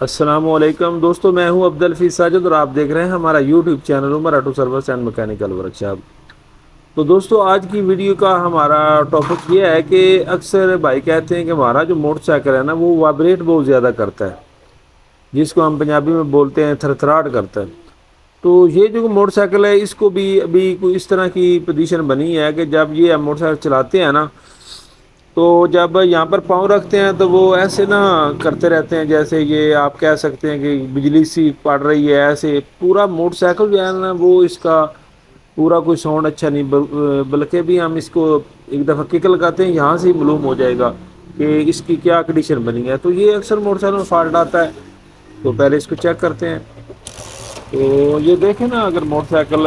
السلام علیکم دوستو، میں ہوں عبد الفیض ساجد اور آپ دیکھ رہے ہیں ہمارا YouTube channel Umar auto service and mechanical workshop. تو دوستو آج کی ویڈیو کا ہمارا ٹاپک یہ ہے کہ اکثر بھائی کہتے ہیں کہ ہمارا جو موٹر سائیکل ہے نا وہ وائبریٹ بہت زیادہ کرتا ہے، جس کو ہم پنجابی میں بولتے ہیں تھر تھراٹ کرتا ہے۔ تو یہ جو موٹر سائیکل ہے اس کو بھی ابھی کوئی اس طرح کی پوزیشن بنی ہے کہ جب یہ ہم موٹر سائیکل چلاتے ہیں نا تو جب یہاں پر پاؤں رکھتے ہیں تو وہ ایسے نہ کرتے رہتے ہیں جیسے یہ آپ کہہ سکتے ہیں کہ بجلی سی پڑ رہی ہے، ایسے پورا موٹر سائیکل جو ہے نا وہ اس کا پورا کوئی ساؤنڈ اچھا نہیں، بلکہ بھی ہم اس کو ایک دفعہ کک لگاتے ہیں یہاں سے ہی معلوم ہو جائے گا کہ اس کی کیا کنڈیشن بنی ہے۔ تو یہ اکثر موٹر سائیکل میں فالٹ آتا ہے، تو پہلے اس کو چیک کرتے ہیں۔ تو یہ دیکھیں نا، اگر موٹر سائیکل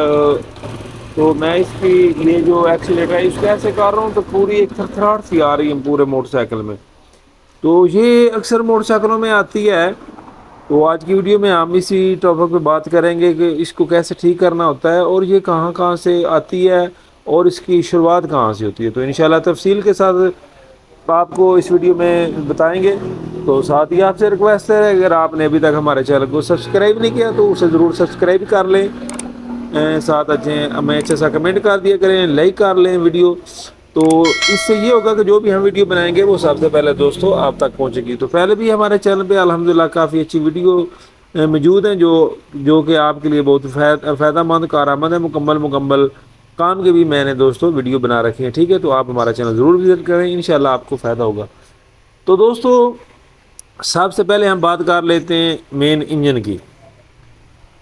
تو میں اس کی یہ جو ایکسیلیٹر ہے اس کو ایسے کر رہا ہوں تو پوری ایک تھرتھراہٹ سی آ رہی ہے پورے موٹر سائیکل میں۔ تو یہ اکثر موٹر سائیکلوں میں آتی ہے۔ تو آج کی ویڈیو میں ہم اسی ٹاپک پہ بات کریں گے کہ اس کو کیسے ٹھیک کرنا ہوتا ہے اور یہ کہاں کہاں سے آتی ہے اور اس کی شروعات کہاں سے ہوتی ہے۔ تو انشاءاللہ تفصیل کے ساتھ آپ کو اس ویڈیو میں بتائیں گے۔ تو ساتھ ہی آپ سے ریکویسٹ ہے، اگر آپ نے ابھی تک ہمارے چینل کو سبسکرائب نہیں کیا تو اسے ضرور سبسکرائب کر لیں، ساتھ ہمیں اچھا سا کمنٹ کر دیا کریں، لائک کر لیں ویڈیو۔ تو اس سے یہ ہوگا کہ جو بھی ہم ویڈیو بنائیں گے وہ سب سے پہلے دوستوں آپ تک پہنچے گی۔ تو پہلے بھی ہمارے چینل پہ الحمدللہ کافی اچھی ویڈیو موجود ہیں جو کہ آپ کے لیے بہت فائدہ مند کارآمد ہے، مکمل کام کے بھی میں نے دوستوں ویڈیو بنا رکھی ہیں، ٹھیک ہے؟ تو آپ ہمارا چینل ضرور وزٹ کریں، انشاءاللہ آپ کو فائدہ ہوگا۔ تو دوستوں سب سے پہلے ہم بات کر لیتے ہیں مین انجن کی۔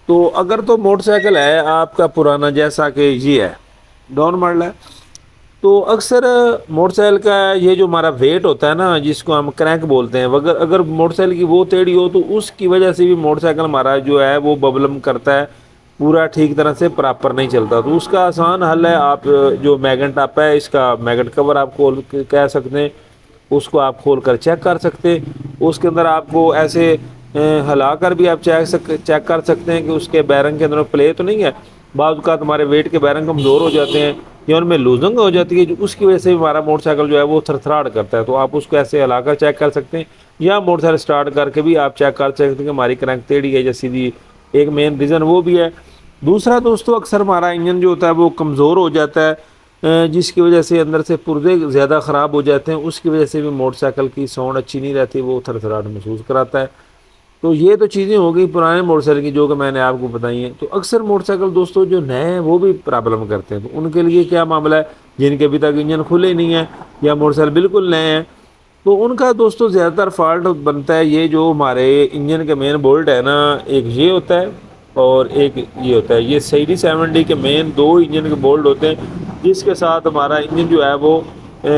تو اگر تو موٹر سائیکل ہے آپ کا پرانا، جیسا کہ یہ ہے ڈاؤن ماڈل ہے، تو اکثر موٹر سائیکل کا یہ جو ہمارا ویٹ ہوتا ہے نا جس کو ہم کرینک بولتے ہیں، اگر موٹر سائیکل کی وہ ٹیڑھی ہو تو اس کی وجہ سے بھی موٹر سائیکل ہمارا جو ہے وہ ببلم کرتا ہے، پورا ٹھیک طرح سے پراپر نہیں چلتا۔ تو اس کا آسان حل ہے، آپ جو میگن ٹاپ ہے اس کا میگن کور آپ کھول کہہ سکتے ہیں، اس کو آپ کھول کر چیک کر سکتے ہیں۔ اس کے اندر آپ کو ایسے ہلا کر بھی آپ چیک کر سکتے ہیں کہ اس کے بیرنگ کے اندر پلے تو نہیں ہے۔ بعض اوقات ہمارے ویٹ کے بیرنگ کمزور ہو جاتے ہیں یا ان میں لوزنگ ہو جاتی ہے، جو اس کی وجہ سے ہمارا موٹر سائیکل جو ہے وہ تھرتھراہٹ کرتا ہے۔ تو آپ اس کو ایسے ہلا کر چیک کر سکتے ہیں، یا موٹر سائیکل سٹارٹ کر کے بھی آپ چیک کر سکتے ہیں کہ ہماری کرینک ٹیڑھی ہے یا سیدھی۔ ایک مین ریزن وہ بھی ہے۔ دوسرا دوستو اکثر ہمارا انجن جو ہوتا ہے وہ کمزور ہو جاتا ہے، جس کی وجہ سے اندر سے پرزے زیادہ خراب ہو جاتے ہیں، اس کی وجہ سے بھی موٹر سائیکل کی ساؤنڈ اچھی نہیں رہتی، وہ تھرتھراہٹ محسوس کراتا ہے۔ تو یہ تو چیزیں ہو گئی پرانے موٹر سائیکل کی جو کہ میں نے آپ کو بتائی ہیں۔ تو اکثر موٹر سائیکل دوستوں جو نئے ہیں وہ بھی پرابلم کرتے ہیں، تو ان کے لیے کیا معاملہ ہے؟ جن کے ابھی تک انجن کھلے نہیں ہیں یا موٹر سائیکل بالکل نئے ہیں، تو ان کا دوستوں زیادہ تر فالٹ بنتا ہے یہ جو ہمارے انجن کے مین بولٹ ہے نا، ایک یہ ہوتا ہے اور ایک یہ ہوتا ہے۔ یہ CD70 کے مین دو انجن کے بولٹ ہوتے ہیں جس کے ساتھ ہمارا انجن جو ہے وہ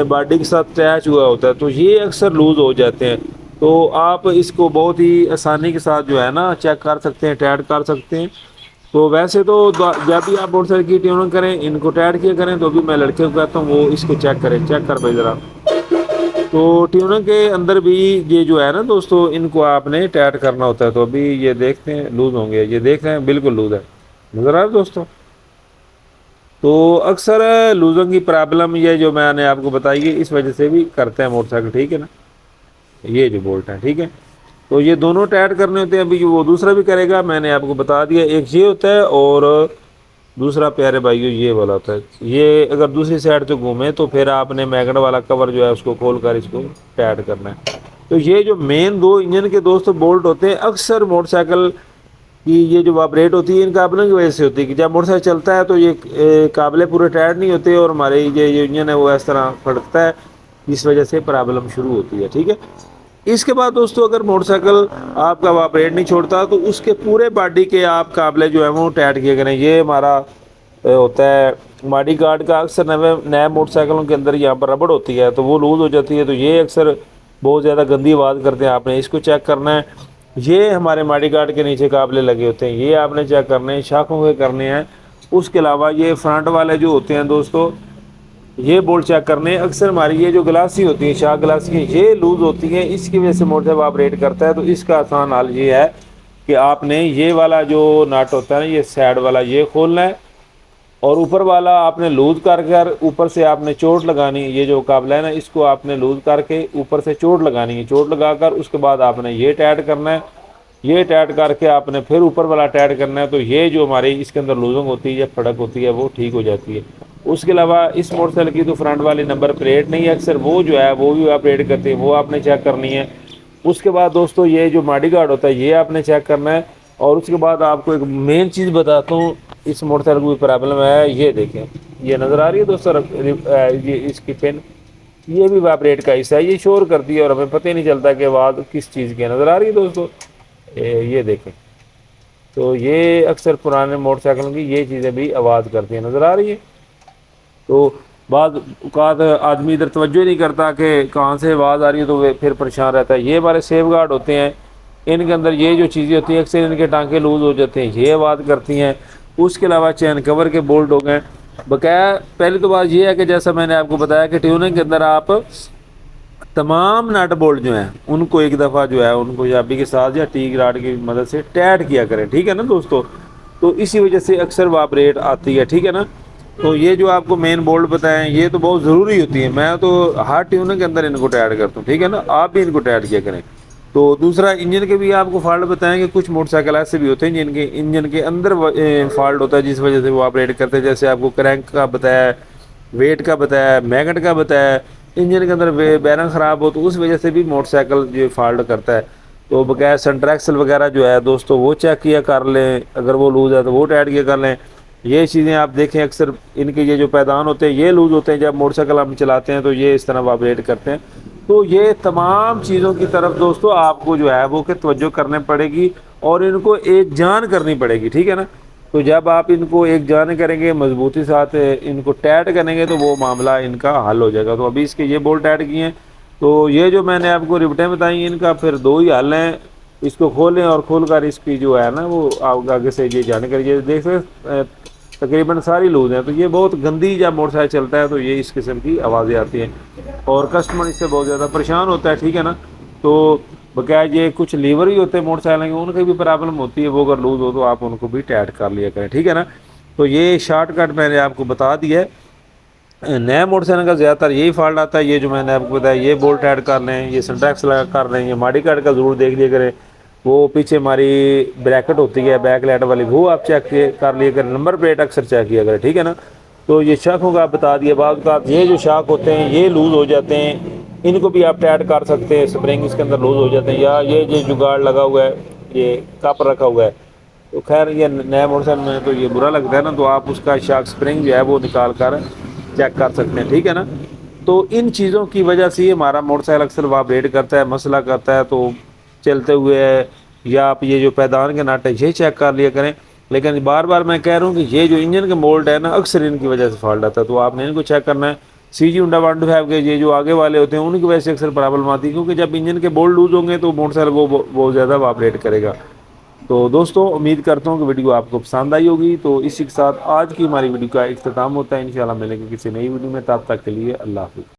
باڈی کے ساتھ اٹیچ ہوا ہوتا ہے، تو یہ اکثر لوز ہو جاتے ہیں۔ تو آپ اس کو بہت ہی آسانی کے ساتھ جو ہے نا چیک کر سکتے ہیں، ٹائٹ کر سکتے ہیں۔ تو ویسے تو جب بھی آپ موٹر سائیکل کی ٹیوننگ کریں ان کو ٹائٹ کیا کریں، تو بھی میں لڑکے کو کہتا ہوں وہ اس کو چیک کریں، چیک کر بھائی ذرا۔ تو ٹیوننگ کے اندر بھی یہ جو ہے نا دوستو ان کو آپ نے ٹائٹ کرنا ہوتا ہے۔ تو ابھی یہ دیکھتے ہیں لوز ہوں گے، یہ دیکھ رہے ہیں بالکل لوز ہے، نظر آ رہا ہے دوستو؟ تو اکثر لوزنگ کی پرابلم یہ جو میں نے آپ کو بتائی ہے اس وجہ سے بھی کرتے ہیں موٹر سائیکل، ٹھیک ہے نا؟ یہ جو بولٹ ہے، ٹھیک ہے؟ تو یہ دونوں ٹائٹ کرنے ہوتے ہیں۔ ابھی وہ دوسرا بھی کرے گا، میں نے آپ کو بتا دیا، ایک یہ ہوتا ہے اور دوسرا پیارے بھائیو یہ والا ہوتا ہے۔ یہ اگر دوسری سائڈ سے گھومے تو پھر آپ نے میگن والا کور جو ہے اس کو کھول کر اس کو ٹائٹ کرنا ہے۔ تو یہ جو مین دو انجن کے دوستوں بولٹ ہوتے ہیں، اکثر موٹر سائیکل کی یہ جو وائبریٹ ہوتی ہے ان قابلوں کی وجہ سے ہوتی ہے کہ جب موٹر سائیکل چلتا ہے تو یہ قابلے پورے ٹائٹ نہیں ہوتے اور ہمارے یہ انجن ہے وہ اس طرح پھٹکتا ہے، جس وجہ سے پرابلم شروع ہوتی ہے، ٹھیک ہے؟ اس کے بعد دوستو اگر موٹر سائیکل آپ کا وائبریٹ نہیں چھوڑتا تو اس کے پورے باڈی کے آپ قابلے جو ہیں وہ ٹائٹ کیے کریں۔ یہ ہمارا ہوتا ہے باڈی گارڈ کا، اکثر نئے موٹر سائیکلوں کے اندر یہاں پر ربڑ ہوتی ہے تو وہ لوز ہو جاتی ہے، تو یہ اکثر بہت زیادہ گندی آواز کرتے ہیں۔ آپ نے اس کو چیک کرنا ہے۔ یہ ہمارے باڈی گارڈ کے نیچے قابلے لگے ہوتے ہیں، یہ آپ نے چیک کرنے ہیں، شاخوں کے کرنے ہیں۔ اس کے علاوہ یہ فرنٹ والے جو ہوتے ہیں دوستو یہ بولٹ چیک کرنے، اکثر ہماری یہ جو گلاسی ہوتی ہیں شاہ گلاسی یہ لوز ہوتی ہیں، اس کی وجہ سے موٹر وائبریٹ کرتا ہے۔ تو اس کا آسان حل یہ ہے کہ آپ نے یہ والا جو نٹ ہوتا ہے نا، یہ سائڈ والا یہ کھولنا ہے اور اوپر والا آپ نے لوز کر اوپر سے آپ نے چوٹ لگانی ہے۔ یہ جو قابلہ ہے نا اس کو آپ نے لوز کر کے اوپر سے چوٹ لگانی ہے، چوٹ لگا کر اس کے بعد آپ نے یہ ٹائٹ کرنا ہے یہ ٹائٹ کر کے آپ نے پھر اوپر والا ٹائٹ کرنا ہے، تو یہ جو ہماری اس کے اندر لوزنگ ہوتی ہے یا پھڑک ہوتی ہے وہ ٹھیک ہو جاتی ہے۔ اس کے علاوہ اس موٹر سائیکل کی تو فرنٹ والی نمبر پلیٹ نہیں ہے، اکثر وہ جو ہے وہ بھی اپڈیٹ کرتے ہیں، وہ آپ نے چیک کرنی ہے۔ اس کے بعد دوستو یہ جو باڈی گارڈ ہوتا ہے یہ آپ نے چیک کرنا ہے، اور اس کے بعد آپ کو ایک مین چیز بتاتا ہوں اس موٹر سائیکل کو پرابلم ہے، یہ دیکھیں، یہ نظر آ رہی ہے دوستو، یہ اس کی پن، یہ بھی وائبریٹ کا حصہ ہے، یہ شور کرتی ہے اور ہمیں پتہ ہی نہیں چلتا کہ آواز کس چیز کی نظر آ رہی ہے دوستو، یہ دیکھیں۔ تو یہ اکثر پرانے موٹر سائیکل کی یہ چیزیں بھی آواز کرتی ہیں، نظر آ رہی ہے۔ تو بعض اوقات آدمی ادھر توجہ نہیں کرتا کہ کہاں سے آواز آ رہی ہے، تو وہ پھر پریشان رہتا ہے۔ یہ ہمارے سیف گارڈ ہوتے ہیں، ان کے اندر یہ جو چیزیں ہوتی ہیں اکثر ان کے ٹانکے لوز ہو جاتے ہیں، یہ آواز کرتی ہیں۔ اس کے علاوہ چین کور کے بولٹ ہو گئے بقایا۔ پہلی تو بات یہ ہے کہ جیسا میں نے آپ کو بتایا کہ ٹیوننگ کے اندر آپ تمام نٹ بولٹ جو ہیں ان کو ایک دفعہ جو ہے ان کو چابی کے ساتھ یا ٹی راڈ کی مدد سے ٹائٹ کیا کریں، ٹھیک ہے نا دوستو۔ تو اسی وجہ سے اکثر وائبریٹ آتی ہے، ٹھیک ہے نا۔ تو یہ جو آپ کو مین بولٹ بتائیں یہ تو بہت ضروری ہوتی ہے، میں تو ہر ٹیوننگ کے اندر ان کو ٹائٹ کرتا ہوں، ٹھیک ہے نا، آپ بھی ان کو ٹائٹ کیا کریں۔ تو دوسرا انجن کے بھی آپ کو فالٹ بتائیں کہ کچھ موٹر سائیکل ایسے بھی ہوتے ہیں جن کے انجن کے اندر فالٹ ہوتا ہے جس وجہ سے وہ آپریٹ کرتے ہیں، جیسے آپ کو کرینک کا بتایا، ویٹ کا بتایا، میگٹ کا بتایا، انجن کے اندر بیرنگ خراب ہو تو اس وجہ سے بھی موٹر سائیکل جو فالٹ کرتا ہے۔ تو بقایا سنٹریکسل وغیرہ جو ہے دوستو وہ چیک کیا کر لیں، اگر وہ لوز ہے تو وہ ٹائٹ کیا کر لیں۔ یہ چیزیں آپ دیکھیں اکثر ان کے یہ جو پیدان ہوتے ہیں یہ لوز ہوتے ہیں، جب موٹر سائیکل ہم چلاتے ہیں تو یہ اس طرح وائبریٹ کرتے ہیں۔ تو یہ تمام چیزوں کی طرف دوستو آپ کو جو ہے وہ کہ توجہ کرنے پڑے گی اور ان کو ایک جان کرنی پڑے گی، ٹھیک ہے نا۔ تو جب آپ ان کو ایک جان کریں گے، مضبوطی ساتھ ان کو ٹائٹ کریں گے تو وہ معاملہ ان کا حل ہو جائے گا۔ تو ابھی اس کے یہ بولٹ ٹائٹ کیے ہیں، تو یہ جو میں نے آپ کو ربٹیں بتائی ان کا پھر دو ہی حل ہیں، اس کو کھولیں اور کھول کر اس کی جو ہے نا وہ آگے سے یہ جانکاری یہ دیکھ سکتے تقریباً ساری لوز ہیں۔ تو یہ بہت گندی جب موٹر سائیکل چلتا ہے تو یہ اس قسم کی آوازیں آتی ہیں اور کسٹمر اس سے بہت زیادہ پریشان ہوتا ہے، ٹھیک ہے نا۔ تو بقایا یہ کچھ لیور ہی ہوتے ہیں موٹر سائیکل کے، ان کی بھی پرابلم ہوتی ہے، وہ اگر لوز ہو تو آپ ان کو بھی ٹائٹ کر لیا کریں، ٹھیک ہے نا۔ تو یہ شارٹ کٹ میں نے آپ کو بتا دیا ہے۔ نئے موٹر سائیکل کا زیادہ تر یہی فالٹ آتا ہے، یہ جو میں نے آپ کو بتایا، یہ بولٹ ایڈ کر لیں، یہ سنٹیکس لگا کر لیں، یہ ماڈی کارڈ کا ضرور دیکھ لیا کریں، وہ پیچھے ہماری بریکٹ ہوتی ہے بیک لائٹ والی وہ آپ چیک کر لیے کریں، نمبر پلیٹ اکثر چیک کیا کریں، ٹھیک ہے نا۔ تو یہ شاخوں کا آپ بتا دیا، بعض اوقات یہ جو شاخ ہوتے ہیں یہ لوز ہو جاتے ہیں، ان کو بھی آپ ٹائٹ کر سکتے ہیں، اسپرنگ اس کے اندر لوز ہو جاتے ہیں، یا یہ جو جگاڑ لگا ہوا ہے یہ کپ رکھا ہوا ہے، تو خیر یہ نئے موٹر سائیکل میں تو یہ برا لگتا ہے نا، تو آپ اس کا شاک اسپرنگ جو ہے وہ نکال کر چیک کر سکتے ہیں، ٹھیک ہے نا۔ تو ان چیزوں کی وجہ سے ہمارا موٹر سائیکل اکثر وائبریٹ کرتا ہے، مسئلہ کرتا ہے، تو چلتے ہوئے یا آپ یہ جو پیدان کے نٹ ہے یہ چیک کر لیا کریں۔ لیکن بار بار میں کہہ رہا ہوں کہ یہ جو انجن کے بولٹ ہے نا اکثر ان کی وجہ سے فالٹ آتا ہے، تو آپ نے ان کو چیک کرنا ہے۔ سی جی ہونڈا 125 کے یہ جو آگے والے ہوتے ہیں ان کی وجہ سے اکثر پرابلم آتی ہے، کیونکہ جب انجن کے بولٹ لوز ہوں گے تو موٹر سائیکل وہ بہت زیادہ وائبریٹ کرے گا۔ تو دوستو امید کرتا ہوں کہ ویڈیو آپ کو پسند آئی ہوگی، تو اسی کے ساتھ آج کی ہماری ویڈیو کا اختتام ہوتا ہے، انشاءاللہ ملیں گے کسی نئی ویڈیو میں، تب تک کے لیے اللہ حافظ۔